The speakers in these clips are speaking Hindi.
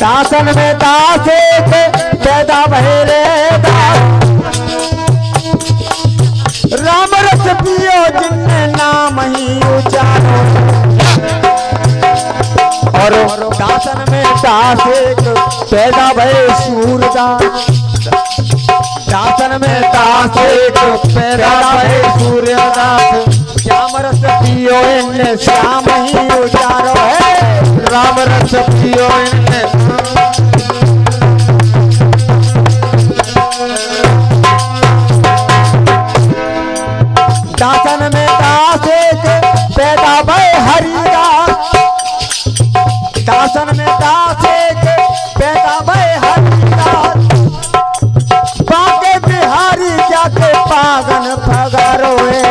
दासन में दास एक पैदा भैले राम रस पियो जिनने नाम ही उचारो और दासन में दास एक पैदा भय सूरदास दासन में दास एक पैदा भय सूर्यदास श्याम रस पियो इनने श्याम ही उचारो है राम रस पियो इनने दासन में दास एक पैदा भय हरिदास दासन में दास एक पैदा भय हरिदास बाके बिहारी जाके पागन फगारोए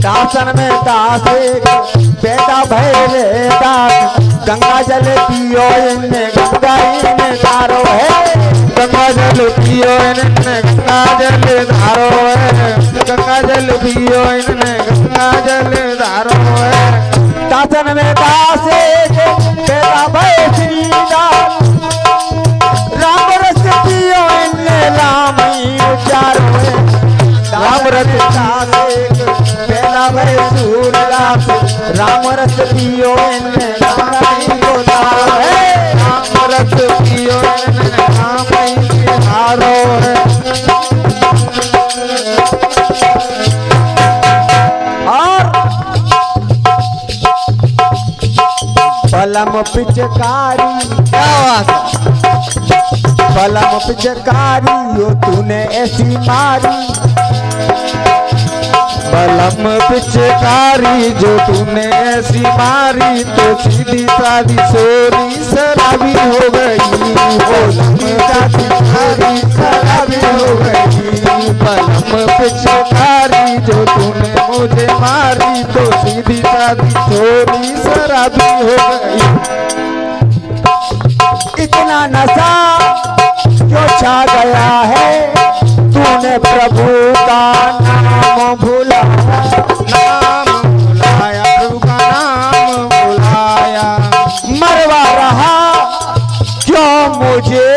दासन में दास एक पैदा भय दास गंगा जल पियो इनने गंगा इनने धारो है गंगा जल पियो इनने गंगा जल धारो है गंगा जल पियो इनने गंगा जल धारो है दासन में दास एक पैदा भय श्रीदास राम रस पियो इनने राम ही उचारो है राम रस दास एक पैदा भय सूरदास राम रस पियो इनने राम ही उचारो है राम रस पियो इनने राम ही उचारो है बलम पिचकारी बलम पिचकारी यो तूने ऐसी मारी बलम पिचकारी जो तूने ऐसी मारी तो सीधी सादी सोरी शराबी हो गई बलम पिचकारी शराबी हो गई बलम पिचकारी जो तूने मुझे मारी तो सीधी सादी सोरी शराबी हो गई इतना नशा जो छा गया है तूने प्रभु का नाम भुलाया प्रभु का नाम भुलाया मरवा रहा क्यों मुझे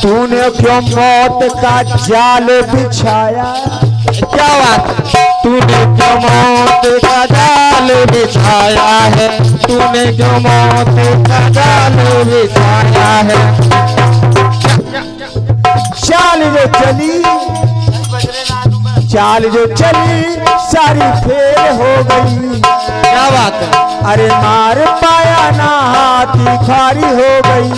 तूने क्यों मौत का जाल बिछाया क्या बात तूने क्यों मौत का जाल बिछाया है तूने क्यों मौत का जाल बिछाया है चाल जो चली सारी फेल हो गई क्या बात है अरे मार पाया ना हाथी खारी हो गई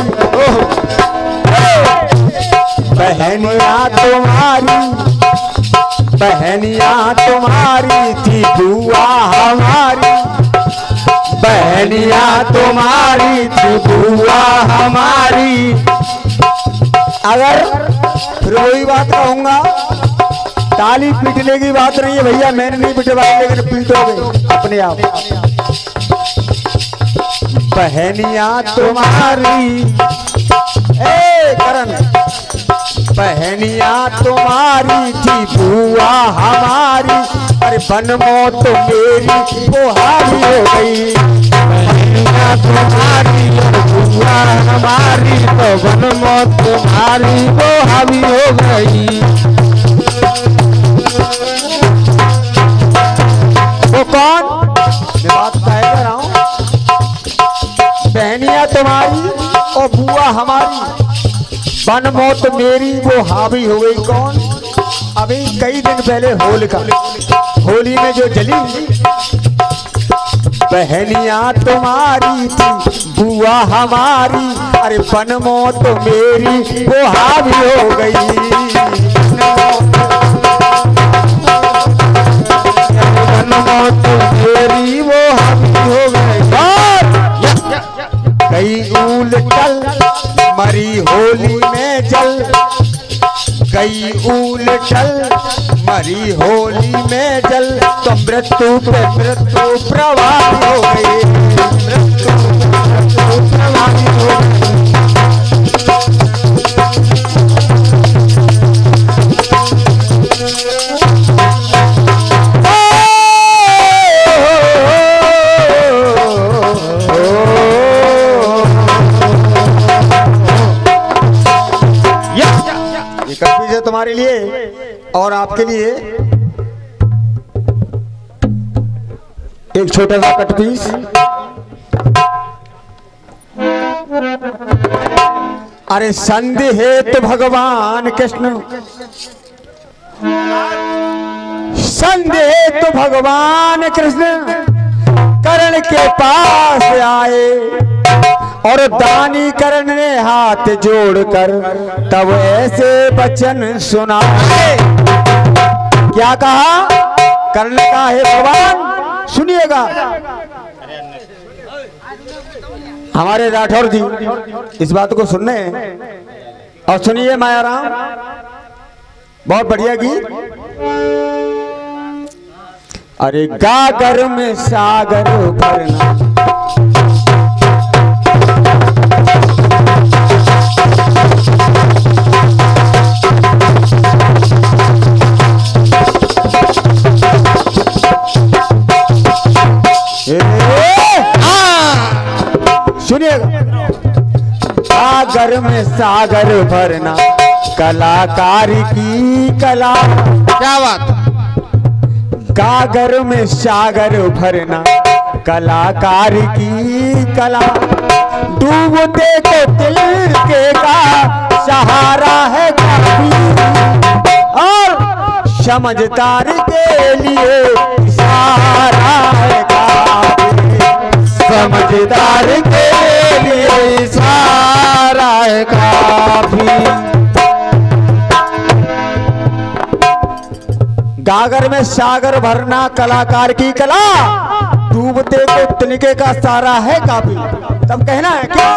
बहनिया तुम्हारी थी बुआ हमारी बहनिया तुम्हारी थी बुआ हमारी अगर फिर वही बात कहूंगा ताली पीटने की बात नहीं है भैया मैंने नहीं पिटवाई लेकिन पीटोगे अपने आप बहनिया तुम्हारी करण बहनिया तुम्हारी थी बुआ हमारी अरे बनमो तो मेरी वो हारी हो गई बहनिया तुम्हारी बुआ हमारी तो बनमो तुम्हारी वो हावी हो गई वो कौन मैं बात कह रहा हूं बहनिया तुम्हारी और बुआ हमारी बन मौत मेरी वो हावी हो गई कौन अभी कई दिन पहले होली में जो जली बहनिया तुम्हारी थी बुआ हमारी अरे बन मौत मेरी वो हावी हो गई बन मौत मेरी वो हावी हो गई उलटल मरी होली में जल गई उलटल मरी होली में जल तो मृत्यु पे मृत्यु प्रवाही हो गई मृत्यु प्रवाही हो गई ये कट पीस है तुम्हारे लिए और आपके लिए एक छोटा सा कट पीस। अरे संधि हेतु भगवान कृष्ण, संधि हेतु भगवान कृष्ण कर्ण के पास आए और दानी कर्ण ने हाथ जोड़कर तब ऐसे वचन सुनाए। क्या कहा कर्ण ने कहा, हे भगवान सुनिएगा। हमारे राठौर जी इस बात को सुनने और सुनिए मायाराम, बहुत बढ़िया गीत। अरे गागर में सागर भरना, सुनिएगा। सागर में सागर भरना कलाकारी की कला। क्या बात। गागर में सागर भरना कलाकार की कला। डूबते को दिल के का सहारा है काफी और समझदार के लिए इशारा है काफी। समझदार के लिए इशारा है काफी। गागर में सागर भरना कलाकार की कला, डूबते को तिनके का सारा है काफी। तब कहना है क्या,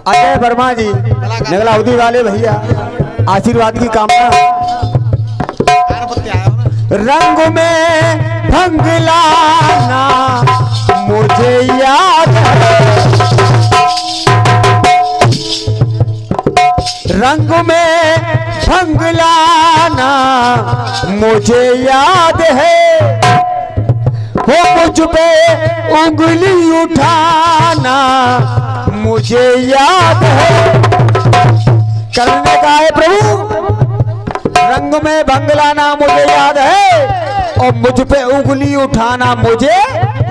अजय वर्मा जी नगलाउदी वाले भैया आशीर्वाद की कामना। रंग में भंग लाना मुझे याद है, रंग में भंग लाना मुझे याद है। हो मुझ पे उंगली उठाना मुझे याद है। करने का है प्रभु, रंग में भंग लाना मुझे याद है और मुझ पे उंगली उठाना मुझे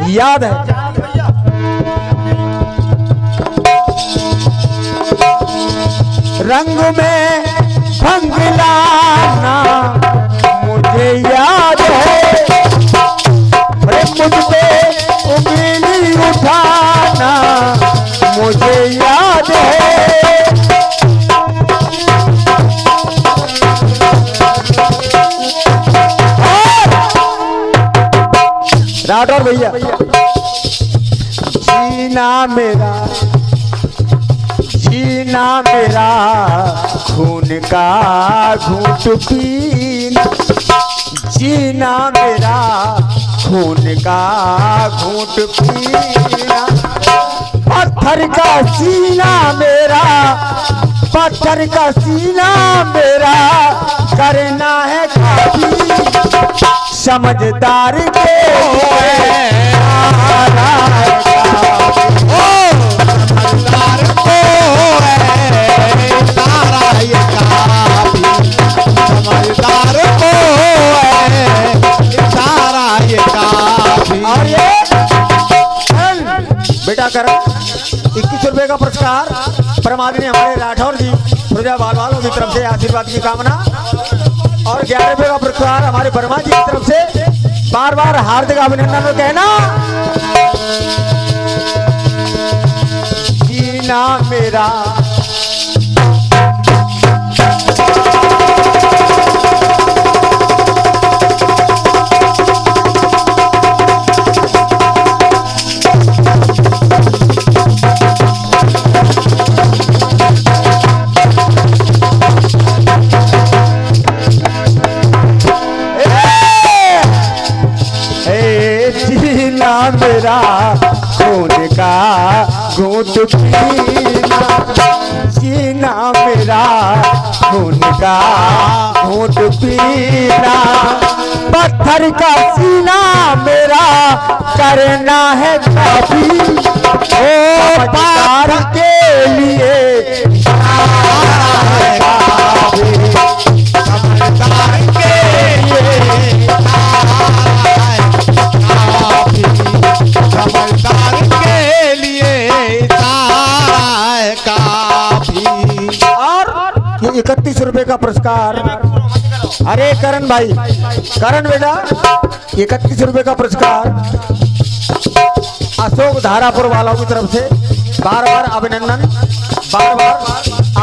याद है। रंग में भंग लाना मुझे याद है, मुझ पे उंगली उठाना मुझे याद है। राठौर भैया, जीना मेरा, जीना मेरा खून का घूंट पीना, जीना मेरा खून का घूंट पीना। पत्थर का सीना मेरा, पत्थर का सीना मेरा करना है काफी। समझदार के बेटा कर 21 रुपए का पुरस्कार परमादरणीय हमारे राठौर जी प्रजा बाल वालों की तरफ से आशीर्वाद की कामना। और 11 रुपए का पुरस्कार हमारे वर्मा जी की तरफ से बार बार हार्दिक अभिनंदन कहना। जीना मेरा, मेरा खून का घूंट पीना, जीना मेरा खून का घूंट पीना। पत्थर का सीना मेरा करना है काफी, ओ पार के लिए समझदार के लिए समझदार के लिए काफी। और ये 31 रुपए का पुरस्कार। अरे करण भाई, करण बेटा, 31 रुपए का पुरस्कार अशोक धारापुर वालों की तरफ से बार बार अभिनंदन, बार बार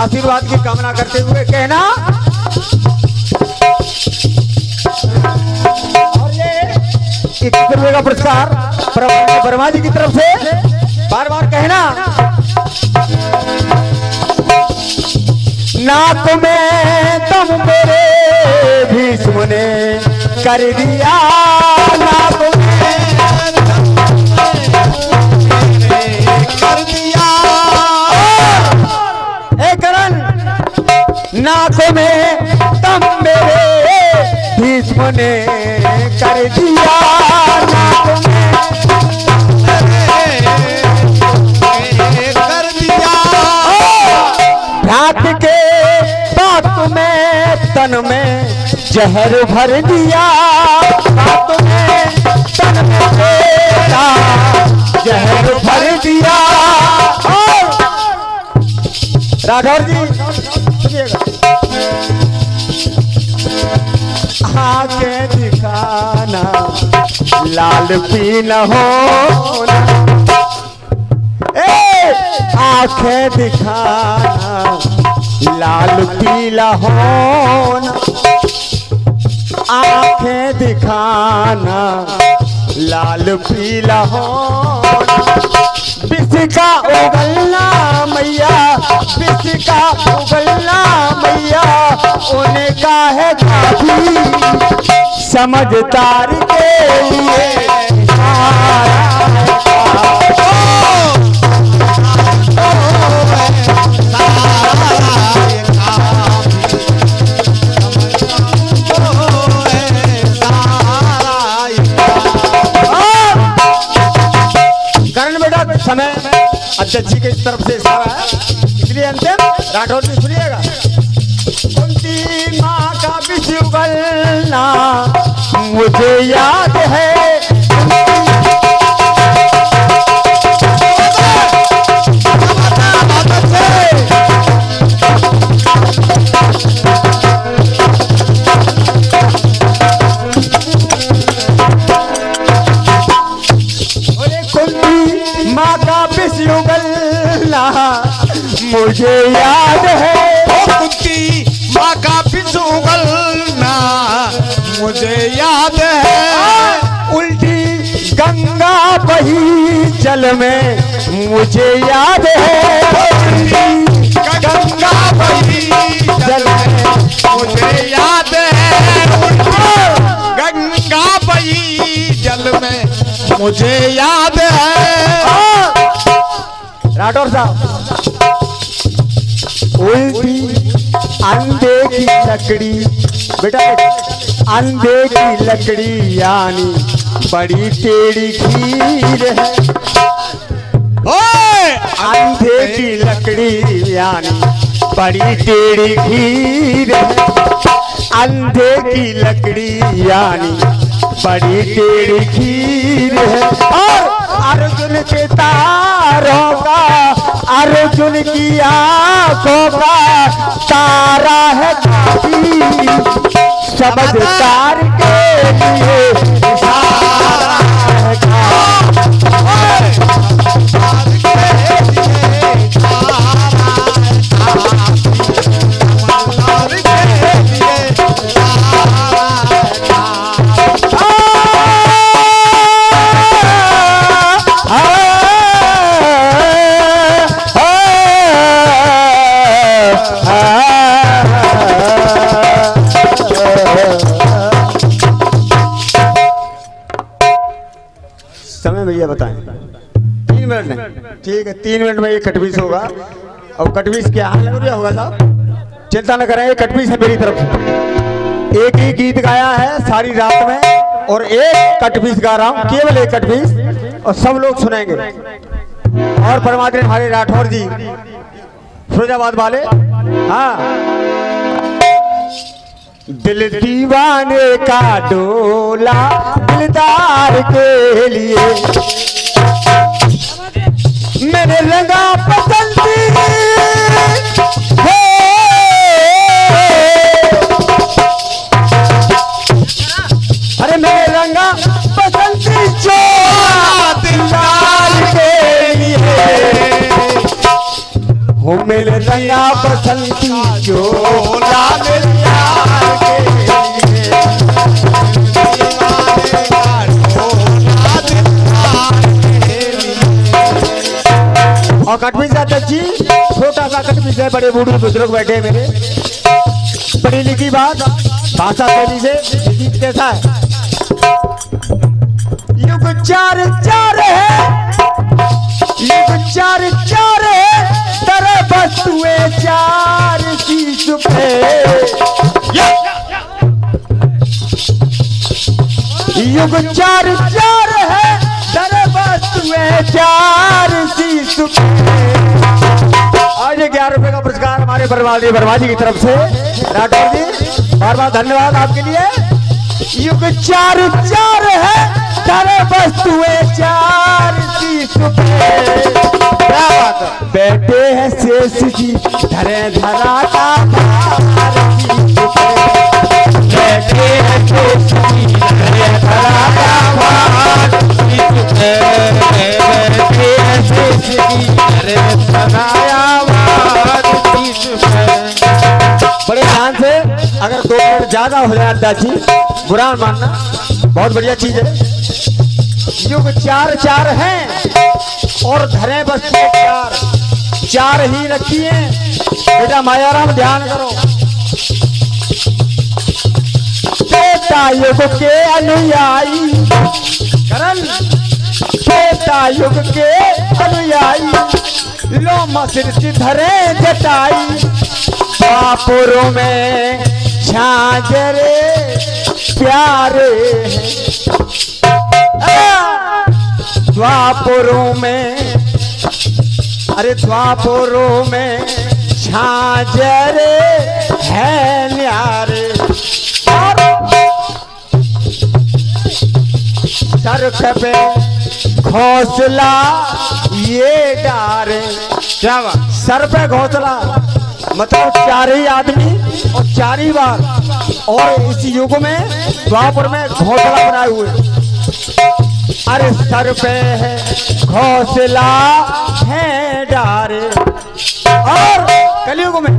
आशीर्वाद की कामना करते हुए कहना। और ये 21 रुपए का पुरस्कार वर्मा जी की तरफ से बार बार कहना। नाक में दम मेरे भीष्म ने कर दिया, नाक में कर दिया। ए करण, नाक में दम मेरे भीष्म ने कर दिया, नाक में कर दिया। रात के बात में तन में जहर भर दिया, बात में तन में तेरा जहर भर दिया। राठौर जी सुनिएगा। आके दिखाना लाल पीला होना, आंखें दिखाना लाल पीला होना, आंखें दिखाना लाल पीला होना। बिस्का उगलना मैया, बिस्का उगलना मैया, उनका है काफी, समझदार के लिए समय अध्यक्ष जी की तरफ से इशारा है, इसलिए अंतिम राठौर जी सुनिएगा। कुंती माँ का विष उगलना मुझे याद है, मुझे याद है। कुंती माँ का विष उगलना मुझे याद है, उल्टी गंगा बही जल में मुझे याद है, उल्टी गंगा बही जल में मुझे याद है, गंगा बही जल में मुझे याद है। राठौर साहब, उल्टी अंधे की लकड़ी बेटा, अंधे की लकड़ी यानी बड़ी टेढ़ी खीर है, अंधे की लकड़ी यानी बड़ी टेढ़ी खीर है, अंधे की लकड़ी यानी बड़ी टेढ़ी खीर है। और अर्जुन के तारों का, अर्जुन की आंखों का तारा है काफी, समझदार के लिए इशारा है समय भैया बताएं। 3 मिनट नहीं, ठीक है 3 मिनट में ये कटपीस होगा। और कटपीस क्या हाल लग रहा होगा साहब, चिंता न करें, ये कटपीस है मेरी तरफ से। एक ही गीत गाया है सारी रात में और एक कटपीस गा रहा हूँ, केवल एक कटपीस, और सब लोग सुनेंगे। और परमात्मा हमारे राठौर जी फिरोजाबाद वाले, हाँ। दिल दीवाने का डोला दिलदार के लिए, मैंने रंगा पसंदी अरे मैं रंगा बसंती चोला दिलदार के लिए, हो मेरे रंगा बसंती चोला दिलदार के लिए, और कटपीस जाता जी छोटा सा कटपीस है, बड़े बूढ़े बुजुर्ग बैठे हैं मेरे, पढ़ी लिखी बात भाषा शैली से गीत कैसा है। युग चार चार है, युग चार चार है, तरह वस्तुएं चार शीश पे, युग चार चार है, तरह वस्तुएं चार शीश पे। आज 11 रुपए का पुरस्कार हमारे वर्मा जी की तरफ से राठौर जी, बार बार धन्यवाद आपके लिए। युग चार चार है, तरह वस्तुएं चार शीश पे, बैठे हैं शेष जी धरे धरा का भार शीश पे, बैठे हैं शेष जी धरे धरा का भार शीश पे, बैठे हैं शेष जी धरे धरा बड़े ध्यान से। अगर 2 मिनट ज्यादा हो जाए दादी बुरा मानना, बहुत बढ़िया चीज है। युग चार चार हैं और धरे बस चार, चार ही रखी हैं बेटा। मायाराम ध्यान करो, त्रेता युग के अनुयायी करण, त्रेता युग के अनुयायी लो मसिर धरे जटाई, द्वापुरों में झांझरे प्यारे, द्वापुरों में, अरे द्वापुरों में झांझरे हैं न्यारे, सरख पे घोंसला ये डारे, क्या बात, सर पे घोंसला मतलब 4 ही आदमी और 4 ही बार, और इस युग में द्वापर में घोंसला बनाए हुए, अरे सर पे है घोंसला है डारे। और कलयुग में,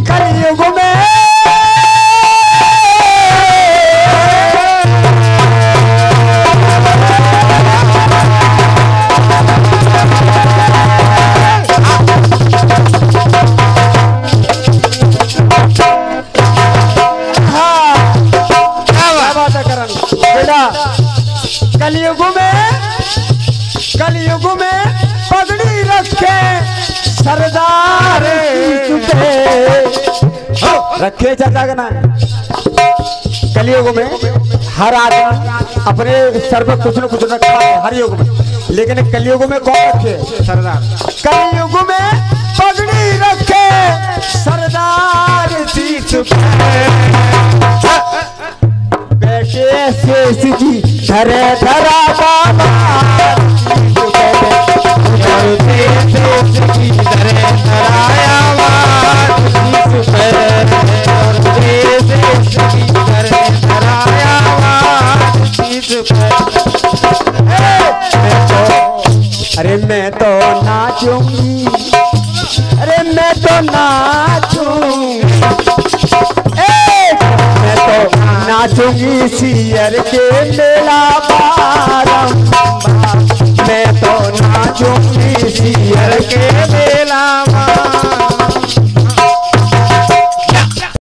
कलयुग में कलयुग में पगड़ी रखे सरदार रखे, चर्चा करना। कलयुग में हर आदमी अपने सर पर कुछ न कुछ रखा है हर युग में, लेकिन कलयुग में कौन रखे सरदार? कलयुग में पगड़ी रखे सरदार शीश पे, बैठे शेष जी धरे धरा बाबा, अरे मैं तो नाचूंगी, अरे मैं तो नाचूंगी, मैं तो नाचूंगी सियर के मेला बारंबार, मैं तो नाचूंगी सियर के